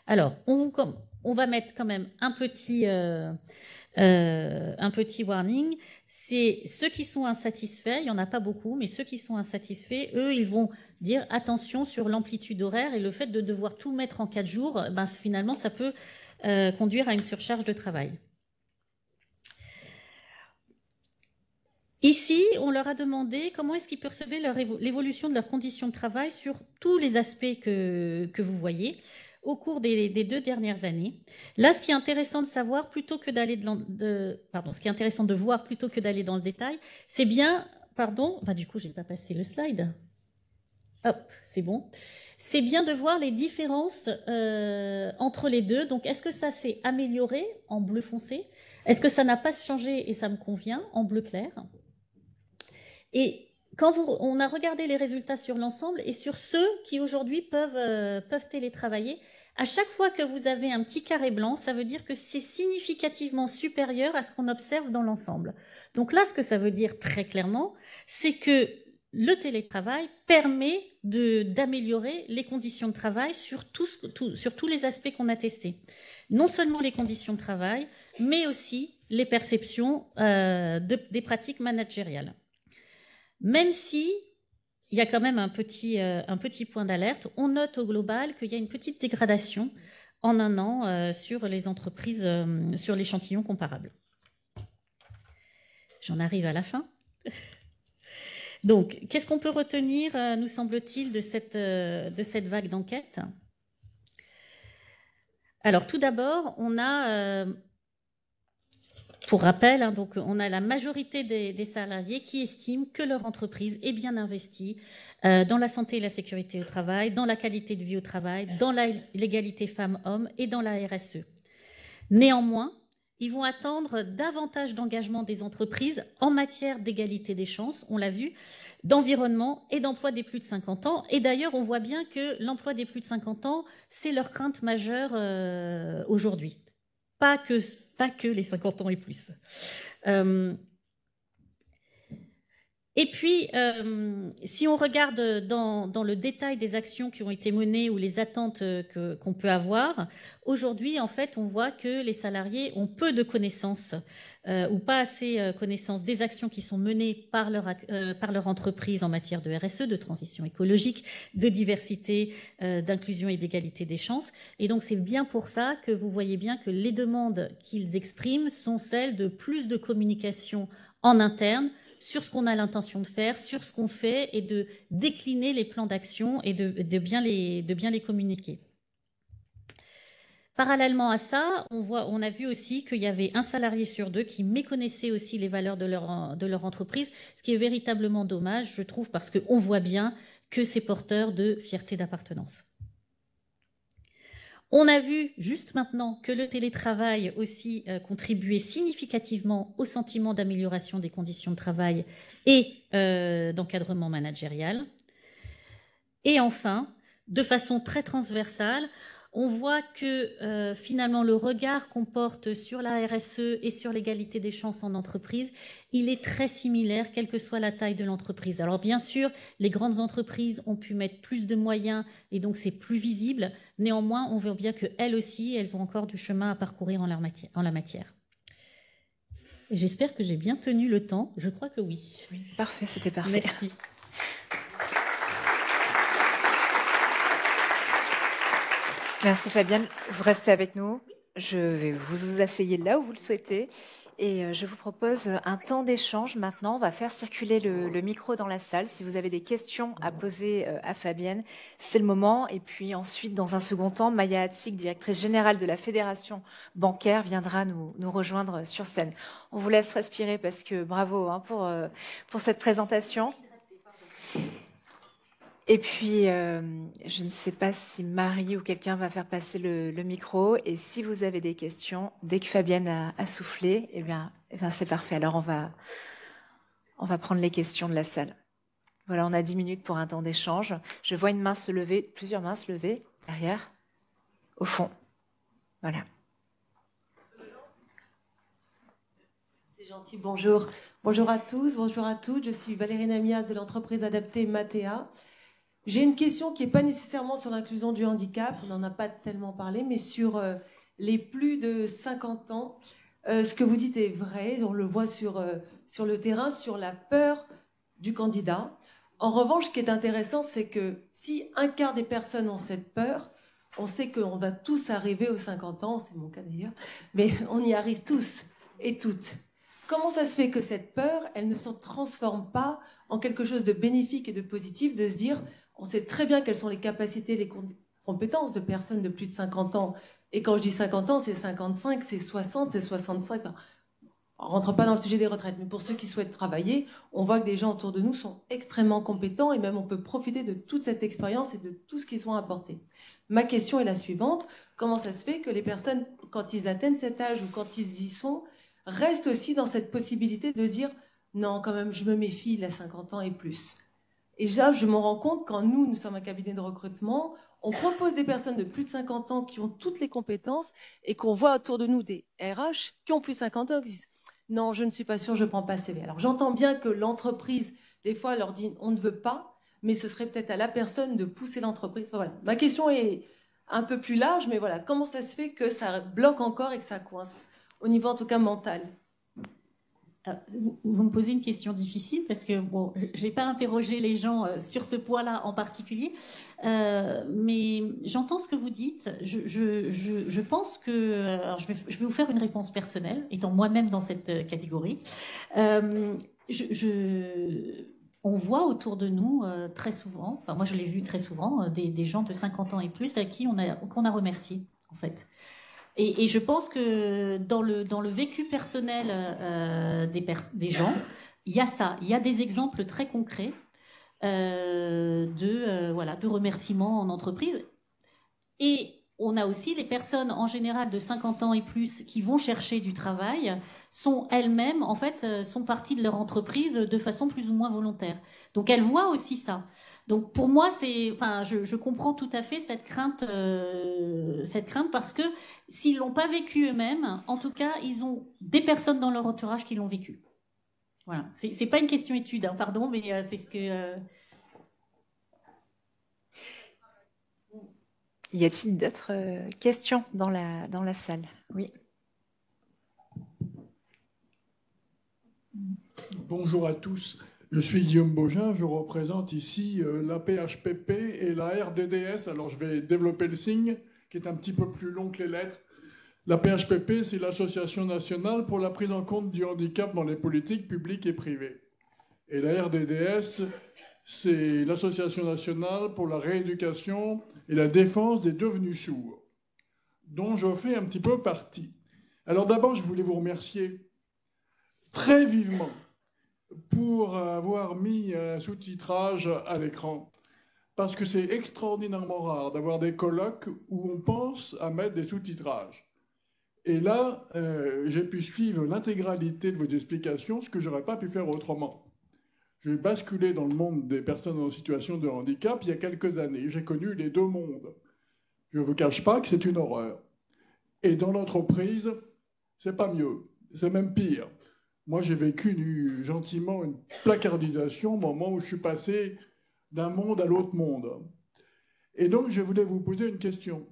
Alors, on va mettre quand même un petit warning. C'est ceux qui sont insatisfaits, il n'y en a pas beaucoup, mais ceux qui sont insatisfaits, eux, ils vont dire attention sur l'amplitude horaire et le fait de devoir tout mettre en 4 jours, finalement, ça peut conduire à une surcharge de travail. Ici, on leur a demandé comment est-ce qu'ils percevaient l'évolution de leurs conditions de travail sur tous les aspects que vous voyez au cours des 2 dernières années. Là, ce qui est intéressant de savoir, plutôt que d'aller ce qui est intéressant de voir plutôt que d'aller dans le détail, c'est bien, du coup, j'ai pas passé le slide. Hop, c'est bon. C'est bien de voir les différences entre les deux. Donc, est-ce que ça s'est amélioré en bleu foncé? Est-ce que ça n'a pas changé et ça me convient en bleu clair? Et quand on a regardé les résultats sur l'ensemble et sur ceux qui aujourd'hui peuvent télétravailler, à chaque fois que vous avez un petit carré blanc, ça veut dire que c'est significativement supérieur à ce qu'on observe dans l'ensemble. Donc là, ce que ça veut dire très clairement, c'est que le télétravail permet d'améliorer les conditions de travail sur tous les aspects qu'on a testés. Non seulement les conditions de travail, mais aussi les perceptions des pratiques managériales. Même si il y a quand même un petit point d'alerte, on note au global qu'il y a une petite dégradation en un an sur les entreprises, sur l'échantillon comparable. J'en arrive à la fin. Donc, qu'est-ce qu'on peut retenir, nous semble-t-il, de cette vague d'enquête? Alors, tout d'abord, on a, pour rappel, hein, donc on a la majorité des salariés qui estiment que leur entreprise est bien investie dans la santé et la sécurité au travail, dans la qualité de vie au travail, dans l'égalité femmes-hommes et dans la RSE. Néanmoins, ils vont attendre davantage d'engagement des entreprises en matière d'égalité des chances, on l'a vu, d'environnement et d'emploi des plus de 50 ans. Et d'ailleurs, on voit bien que l'emploi des plus de 50 ans, c'est leur crainte majeure aujourd'hui. Pas que les 50 ans et plus. Et puis, si on regarde dans le détail des actions qui ont été menées ou les attentes qu'on peut avoir, aujourd'hui, en fait, on voit que les salariés ont peu de connaissances ou pas assez connaissances des actions qui sont menées par leur entreprise en matière de RSE, de transition écologique, de diversité, d'inclusion et d'égalité des chances. Et donc, c'est bien pour ça que vous voyez bien que les demandes qu'ils expriment sont celles de plus de communication en interne, sur ce qu'on a l'intention de faire, sur ce qu'on fait et de décliner les plans d'action et de bien les communiquer. Parallèlement à ça, on a vu aussi qu'il y avait un salarié sur deux qui méconnaissait aussi les valeurs de leur entreprise, ce qui est véritablement dommage, je trouve, parce qu'on voit bien que c'est porteur de fierté d'appartenance. On a vu juste maintenant que le télétravail aussi contribuait significativement au sentiment d'amélioration des conditions de travail et d'encadrement managérial. Et enfin, de façon très transversale, on voit que finalement le regard qu'on porte sur la RSE et sur l'égalité des chances en entreprise, il est très similaire, quelle que soit la taille de l'entreprise. Alors bien sûr, les grandes entreprises ont pu mettre plus de moyens et donc c'est plus visible. Néanmoins, on voit bien qu'elles aussi, elles ont encore du chemin à parcourir en la matière. Et j'espère que j'ai bien tenu le temps. Je crois que oui. Oui, parfait, c'était parfait. Merci. Merci Fabienne, vous restez avec nous. Je vais vous asseyez là où vous le souhaitez et je vous propose un temps d'échange maintenant. On va faire circuler le micro dans la salle. Si vous avez des questions à poser à Fabienne, c'est le moment. Et puis ensuite, dans un second temps, Maya Attic, directrice générale de la Fédération bancaire, viendra nous rejoindre sur scène. On vous laisse respirer parce que bravo hein, pour cette présentation. Et puis, je ne sais pas si Marie ou quelqu'un va faire passer le micro. Et si vous avez des questions, dès que Fabienne a soufflé, eh bien c'est parfait. Alors, on va prendre les questions de la salle. Voilà, on a 10 minutes pour un temps d'échange. Je vois une main se lever, plusieurs mains se lever, derrière, au fond. Voilà. C'est gentil, bonjour. Bonjour à tous, bonjour à toutes. Je suis Valérie Namias de l'entreprise adaptée Matea. J'ai une question qui n'est pas nécessairement sur l'inclusion du handicap, on n'en a pas tellement parlé, mais sur les plus de 50 ans. Ce que vous dites est vrai, on le voit sur le terrain, sur la peur du candidat. En revanche, ce qui est intéressant, c'est que si un quart des personnes ont cette peur, on sait qu'on va tous arriver aux 50 ans, c'est mon cas d'ailleurs, mais on y arrive tous et toutes. Comment ça se fait que cette peur, elle ne se transforme pas en quelque chose de bénéfique et de positif, de se dire... On sait très bien quelles sont les capacités, les compétences de personnes de plus de 50 ans. Et quand je dis 50 ans, c'est 55, c'est 60, c'est 65. On ne rentre pas dans le sujet des retraites, mais pour ceux qui souhaitent travailler, on voit que des gens autour de nous sont extrêmement compétents et même on peut profiter de toute cette expérience et de tout ce qu'ils ont apporté. Ma question est la suivante. Comment ça se fait que les personnes, quand ils atteignent cet âge ou quand ils y sont, restent aussi dans cette possibilité de dire « Non, quand même, je me méfie, il a 50 ans et plus ». Et là, je me rends compte quand nous sommes un cabinet de recrutement, on propose des personnes de plus de 50 ans qui ont toutes les compétences et qu'on voit autour de nous des RH qui ont plus de 50 ans qui disent non, je ne suis pas sûre, je ne prends pas CV. Alors j'entends bien que l'entreprise, des fois, leur dit on ne veut pas, mais ce serait peut-être à la personne de pousser l'entreprise. Enfin, voilà. Ma question est un peu plus large, mais voilà, comment ça se fait que ça bloque encore et que ça coince, au niveau en tout cas mental? Vous me posez une question difficile parce que bon, je n'ai pas interrogé les gens sur ce point-là en particulier, mais j'entends ce que vous dites. Je pense que, alors je vais vous faire une réponse personnelle, étant moi-même dans cette catégorie. On voit autour de nous très souvent, enfin moi je l'ai vu très souvent, des gens de 50 ans et plus à qui qu'on a remercié en fait. Et je pense que dans le vécu personnel des gens, il y a ça, il y a des exemples très concrets de remerciements en entreprise. Et on a aussi les personnes en général de 50 ans et plus qui vont chercher du travail, sont elles-mêmes, en fait, sont parties de leur entreprise de façon plus ou moins volontaire. Donc elles voient aussi ça. Donc pour moi, je comprends tout à fait cette crainte parce que s'ils l'ont pas vécu eux-mêmes, en tout cas, ils ont des personnes dans leur entourage qui l'ont vécu. Voilà. C'est pas une question étude, hein, pardon, mais c'est ce que. Y a-t-il d'autres questions dans la salle? Oui. Bonjour à tous. Je suis Guillaume Baugin, je représente ici la PHPP et la RDDS. Alors je vais développer le signe, qui est un petit peu plus long que les lettres. La PHPP, c'est l'Association nationale pour la prise en compte du handicap dans les politiques publiques et privées. Et la RDDS, c'est l'Association nationale pour la rééducation et la défense des devenus sourds, dont je fais un petit peu partie. Alors d'abord, je voulais vous remercier très vivement pour avoir mis un sous-titrage à l'écran, parce que c'est extraordinairement rare d'avoir des colloques où on pense à mettre des sous-titrages. Et là, j'ai pu suivre l'intégralité de vos explications, ce que je n'aurais pas pu faire autrement. J'ai basculé dans le monde des personnes en situation de handicap il y a quelques années. J'ai connu les deux mondes. Je ne vous cache pas que c'est une horreur. Et dans l'entreprise, c'est pas mieux, c'est même pire. Moi, j'ai vécu gentiment une placardisation au moment où je suis passé d'un monde à l'autre monde. Et donc, je voulais vous poser une question.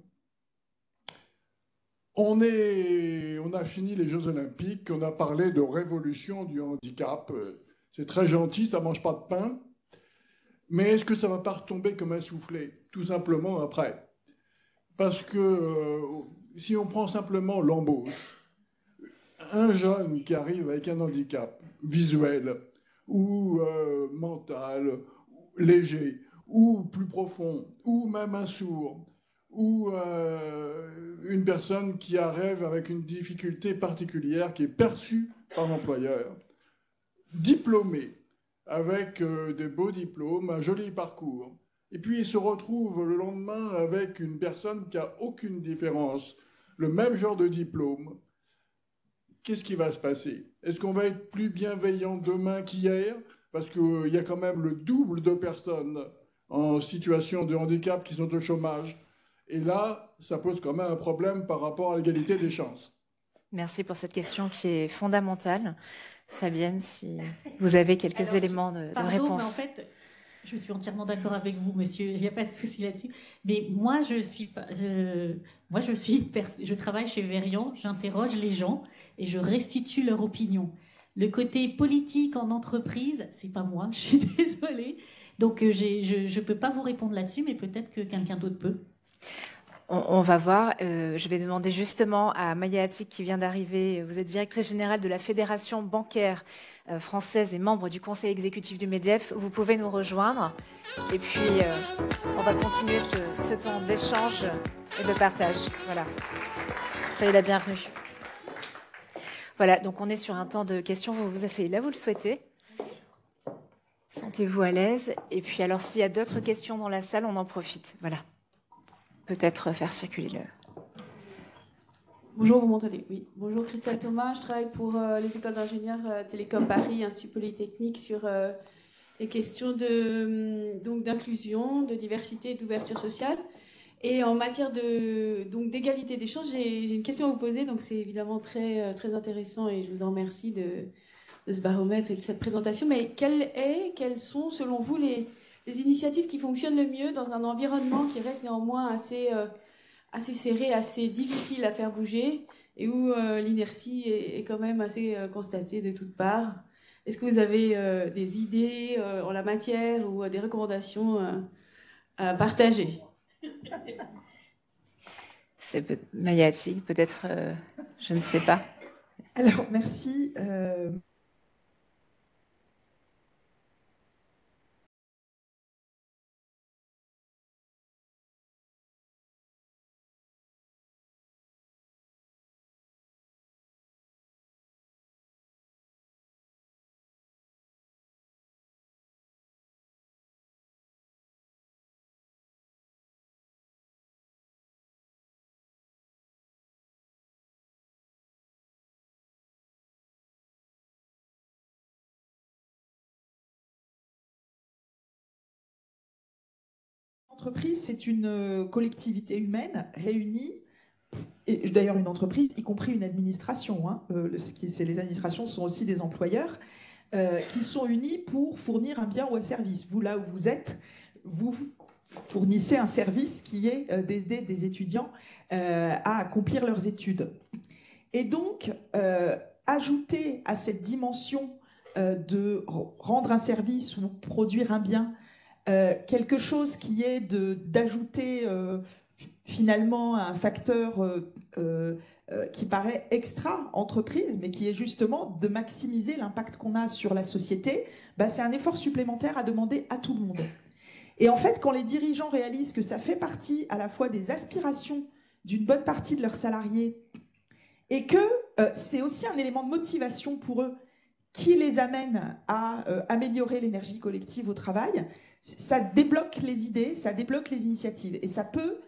On a fini les Jeux Olympiques, on a parlé de révolution du handicap. C'est très gentil, ça ne mange pas de pain. Mais est-ce que ça ne va pas retomber comme un soufflet, tout simplement après? Parce que si on prend simplement l'embauche, un jeune qui arrive avec un handicap visuel ou mental, léger, ou plus profond, ou même un sourd, ou une personne qui arrive avec une difficulté particulière qui est perçue par l'employeur, diplômé, avec des beaux diplômes, un joli parcours, et puis il se retrouve le lendemain avec une personne qui n'a aucune différence, le même genre de diplôme. Qu'est-ce qui va se passer? Est-ce qu'on va être plus bienveillant demain qu'hier? Parce qu'il y a quand même le double de personnes en situation de handicap qui sont au chômage. Et là, ça pose quand même un problème par rapport à l'égalité des chances. Merci pour cette question qui est fondamentale. Fabienne, si vous avez quelques éléments de réponse. Mais en fait, je suis entièrement d'accord avec vous, monsieur. Il n'y a pas de souci là-dessus. Mais moi, je travaille chez Verian, j'interroge les gens et je restitue leur opinion. Le côté politique en entreprise, c'est pas moi. Je suis désolée. Donc, je peux pas vous répondre là-dessus, mais peut-être que quelqu'un d'autre peut. On va voir. Je vais demander justement à Maya Attic qui vient d'arriver. Vous êtes directrice générale de la Fédération bancaire française et membre du conseil exécutif du MEDEF. Vous pouvez nous rejoindre. Et puis, on va continuer ce temps d'échange et de partage. Voilà. Soyez la bienvenue. Voilà. Voilà, donc on est sur un temps de questions. Vous vous asseyez là, vous le souhaitez. Sentez-vous à l'aise. Et puis alors, s'il y a d'autres questions dans la salle, on en profite. Voilà. Peut-être faire circuler le... Bonjour, vous m'entendez? Oui. Bonjour, Christelle Thomas. Je travaille pour les écoles d'ingénieurs Télécom Paris, Institut Polytechnique, sur les questions d'inclusion, de diversité et d'ouverture sociale. Et en matière d'égalité des chances, j'ai une question à vous poser. Donc c'est évidemment très, très intéressant et je vous en remercie de ce baromètre et de cette présentation. Mais quelles sont, selon vous, les initiatives qui fonctionnent le mieux dans un environnement qui reste néanmoins assez serré, assez difficile à faire bouger et où l'inertie est quand même assez constatée de toutes parts? Est-ce que vous avez des idées en la matière ou des recommandations à partager? C'est Mayatik, peut-être, je ne sais pas. Alors, merci. L'entreprise, c'est une collectivité humaine réunie, et d'ailleurs une entreprise, y compris une administration, hein, les administrations sont aussi des employeurs, qui sont unis pour fournir un bien ou un service. Vous, là où vous êtes, vous fournissez un service qui est d'aider des étudiants à accomplir leurs études. Et donc, ajouter à cette dimension de rendre un service ou produire un bien, quelque chose qui est d'ajouter finalement un facteur qui paraît extra-entreprise, mais qui est justement de maximiser l'impact qu'on a sur la société, bah, c'est un effort supplémentaire à demander à tout le monde. Et en fait, quand les dirigeants réalisent que ça fait partie à la fois des aspirations d'une bonne partie de leurs salariés et que c'est aussi un élément de motivation pour eux qui les amène à améliorer l'énergie collective au travail, ça débloque les idées, ça débloque les initiatives. Et ça peut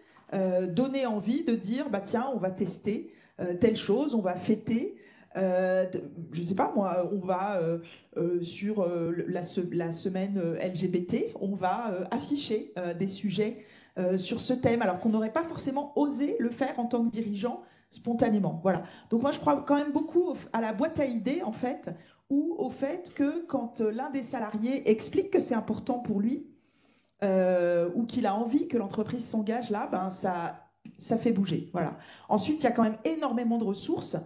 donner envie de dire, bah, tiens, on va tester telle chose, on va fêter. Je ne sais pas, moi, on va sur la semaine LGBT, on va afficher des sujets sur ce thème, alors qu'on n'aurait pas forcément osé le faire en tant que dirigeant spontanément. Voilà. Donc moi, je crois quand même beaucoup à la boîte à idées, en fait, ou au fait que quand l'un des salariés explique que c'est important pour lui, ou qu'il a envie que l'entreprise s'engage là, ben ça fait bouger. Voilà. Ensuite, il y a quand même énormément de ressources.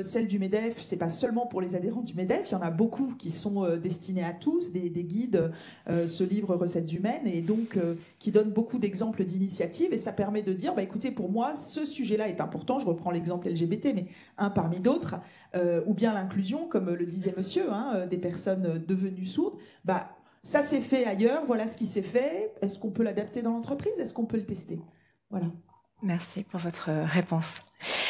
Celle du MEDEF, c'est pas seulement pour les adhérents du MEDEF, il y en a beaucoup qui sont destinés à tous, des guides, ce livre Recettes humaines, et donc qui donne beaucoup d'exemples d'initiatives, et ça permet de dire, bah, écoutez, pour moi, ce sujet-là est important, je reprends l'exemple LGBT, mais un parmi d'autres, ou bien l'inclusion, comme le disait monsieur, hein, des personnes devenues sourdes, bah, ça s'est fait ailleurs, voilà ce qui s'est fait. Est-ce qu'on peut l'adapter dans l'entreprise? Est-ce qu'on peut le tester? Voilà. Merci pour votre réponse.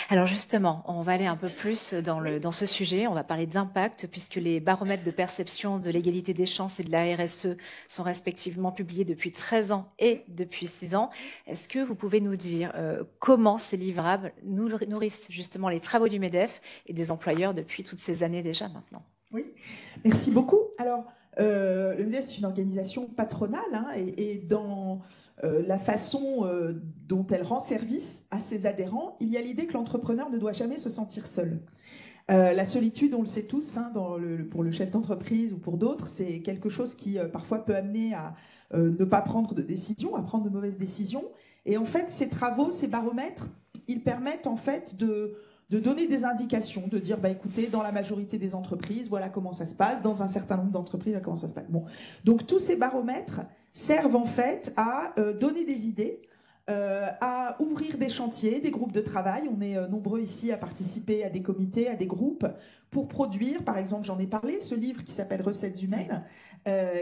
Alors justement, on va aller un peu plus dans ce sujet. On va parler d'impact, puisque les baromètres de perception de l'égalité des chances et de la RSE sont respectivement publiés depuis 13 ans et depuis 6 ans. Est-ce que vous pouvez nous dire comment ces livrables nourrissent justement les travaux du MEDEF et des employeurs depuis toutes ces années déjà maintenant? Oui, merci beaucoup. Alors, le MEDEF, c'est une organisation patronale, hein, et dans la façon dont elle rend service à ses adhérents, il y a l'idée que l'entrepreneur ne doit jamais se sentir seul. La solitude, on le sait tous, hein, pour le chef d'entreprise ou pour d'autres, c'est quelque chose qui parfois peut amener à ne pas prendre de décision, à prendre de mauvaises décisions. Et en fait, ces travaux, ces baromètres, ils permettent en fait de donner des indications, de dire, bah, écoutez, dans la majorité des entreprises, voilà comment ça se passe, dans un certain nombre d'entreprises, voilà comment ça se passe. Bon. Donc tous ces baromètres servent en fait à donner des idées, à ouvrir des chantiers, des groupes de travail. On est nombreux ici à participer à des comités, à des groupes, pour produire, par exemple, j'en ai parlé, ce livre qui s'appelle Recettes humaines,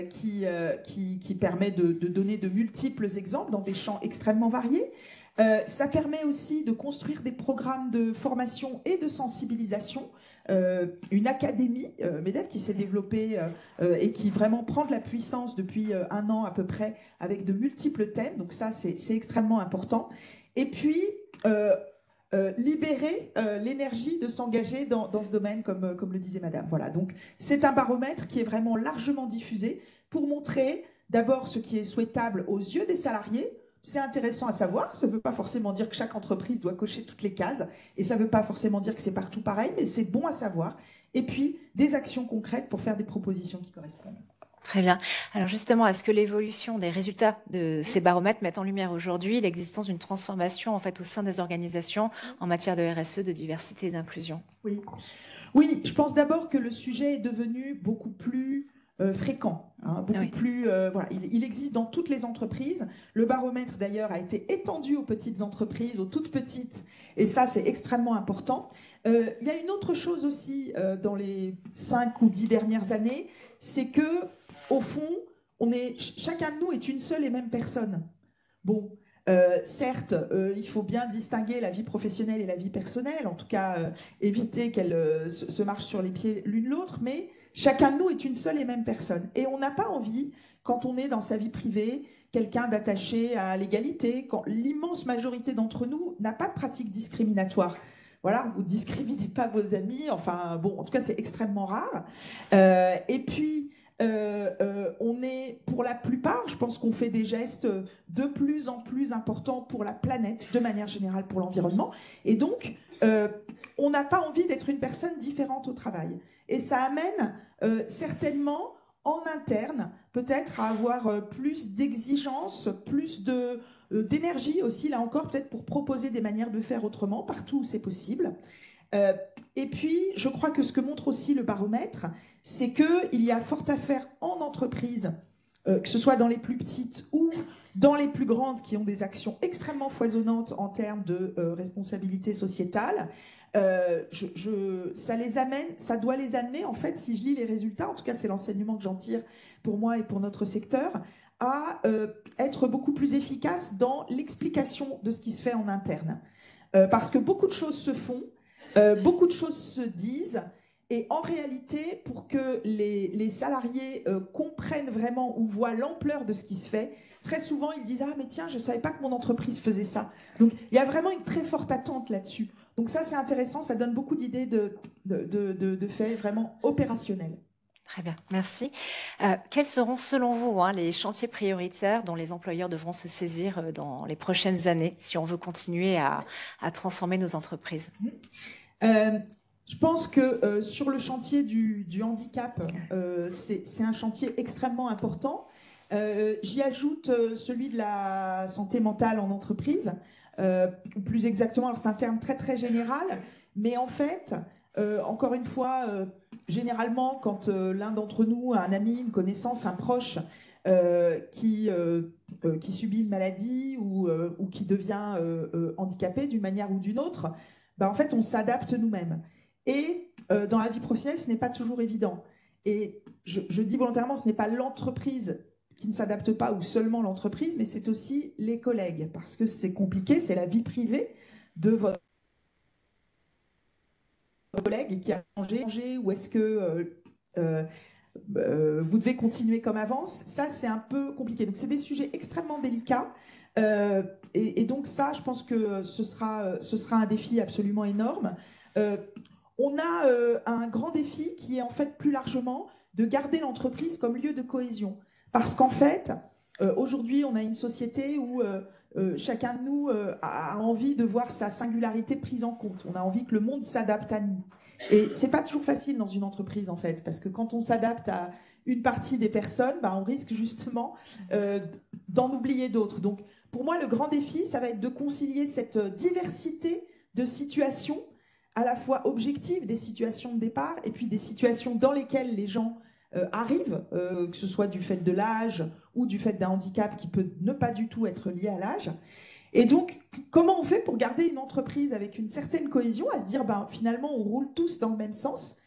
qui permet de donner de multiples exemples dans des champs extrêmement variés. Ça permet aussi de construire des programmes de formation et de sensibilisation. Une académie MEDEF qui s'est développée et qui vraiment prend de la puissance depuis 1 an à peu près, avec de multiples thèmes. Donc ça, c'est extrêmement important. Et puis, libérer l'énergie de s'engager dans ce domaine, comme le disait Madame. Voilà, donc c'est un baromètre qui est vraiment largement diffusé pour montrer d'abord ce qui est souhaitable aux yeux des salariés. C'est intéressant à savoir, ça ne veut pas forcément dire que chaque entreprise doit cocher toutes les cases, et ça ne veut pas forcément dire que c'est partout pareil, mais c'est bon à savoir. Et puis, des actions concrètes pour faire des propositions qui correspondent. Très bien. Alors justement, est-ce que l'évolution des résultats de ces baromètres met en lumière aujourd'hui l'existence d'une transformation en fait au sein des organisations en matière de RSE, de diversité et d'inclusion? Oui. Oui, je pense d'abord que le sujet est devenu beaucoup plus fréquent, hein, beaucoup plus. Voilà, il existe dans toutes les entreprises. Le baromètre d'ailleurs a été étendu aux petites entreprises, aux toutes petites, et ça c'est extrêmement important. Il y a une autre chose aussi dans les 5 ou 10 dernières années, c'est que au fond, chacun de nous est une seule et même personne. Bon, certes, il faut bien distinguer la vie professionnelle et la vie personnelle, en tout cas éviter qu'elles se marchent sur les pieds l'une l'autre, mais chacun de nous est une seule et même personne. Et on n'a pas envie, quand on est dans sa vie privée, quelqu'un d'attaché à l'égalité, quand l'immense majorité d'entre nous n'a pas de pratique discriminatoire. Voilà, vous ne discriminez pas vos amis, enfin bon, en tout cas c'est extrêmement rare. Et puis, on est, pour la plupart, je pense qu'on fait des gestes de plus en plus importants pour la planète, de manière générale pour l'environnement. Et donc, on n'a pas envie d'être une personne différente au travail. Et ça amène certainement en interne, peut-être à avoir plus d'exigences, plus d'énergie aussi, là encore, peut-être pour proposer des manières de faire autrement, partout où c'est possible. Et puis, je crois que ce que montre aussi le baromètre, c'est qu'il y a fort à faire en entreprise, que ce soit dans les plus petites ou dans les plus grandes qui ont des actions extrêmement foisonnantes en termes de responsabilité sociétale. Ça doit les amener, en fait, si je lis les résultats, en tout cas c'est l'enseignement que j'en tire pour moi et pour notre secteur, à être beaucoup plus efficace dans l'explication de ce qui se fait en interne. Parce que beaucoup de choses se font, beaucoup de choses se disent, et en réalité, pour que les salariés comprennent vraiment ou voient l'ampleur de ce qui se fait, très souvent ils disent « Ah mais tiens, je ne savais pas que mon entreprise faisait ça ». Donc il y a vraiment une très forte attente là-dessus. Donc ça c'est intéressant, ça donne beaucoup d'idées de faits vraiment opérationnels. Très bien, merci. Quels seront selon vous les chantiers prioritaires dont les employeurs devront se saisir dans les prochaines années si on veut continuer à transformer nos entreprises? Je pense que sur le chantier du handicap, c'est un chantier extrêmement important. J'y ajoute celui de la santé mentale en entreprise. Plus exactement, c'est un terme très très général, mais en fait, encore une fois, généralement, quand l'un d'entre nous, un ami, une connaissance, un proche, qui subit une maladie ou qui devient handicapé d'une manière ou d'une autre, en fait, on s'adapte nous-mêmes. Et dans la vie professionnelle, ce n'est pas toujours évident. Et je dis volontairement, ce n'est pas l'entreprise qui ne s'adapte pas ou seulement l'entreprise, mais c'est aussi les collègues, parce que c'est compliqué, c'est la vie privée de votre collègue qui a changé, ou est-ce que vous devez continuer comme avant? Ça, c'est un peu compliqué. Donc, c'est des sujets extrêmement délicats. Et donc, ça, je pense que ce sera un défi absolument énorme. On a un grand défi qui est en fait plus largement de garder l'entreprise comme lieu de cohésion. Parce qu'en fait, aujourd'hui, on a une société où chacun de nous a envie de voir sa singularité prise en compte. On a envie que le monde s'adapte à nous. Et c'est pas toujours facile dans une entreprise, en fait, parce que quand on s'adapte à une partie des personnes, on risque justement d'en oublier d'autres. Donc, pour moi, le grand défi, ça va être de concilier cette diversité de situations, à la fois objectives, des situations de départ, et puis des situations dans lesquelles les gens arrivent, que ce soit du fait de l'âge ou du fait d'un handicap qui peut ne pas du tout être lié à l'âge. Et donc, comment on fait pour garder une entreprise avec une certaine cohésion, à se dire, finalement, on roule tous dans le même sens,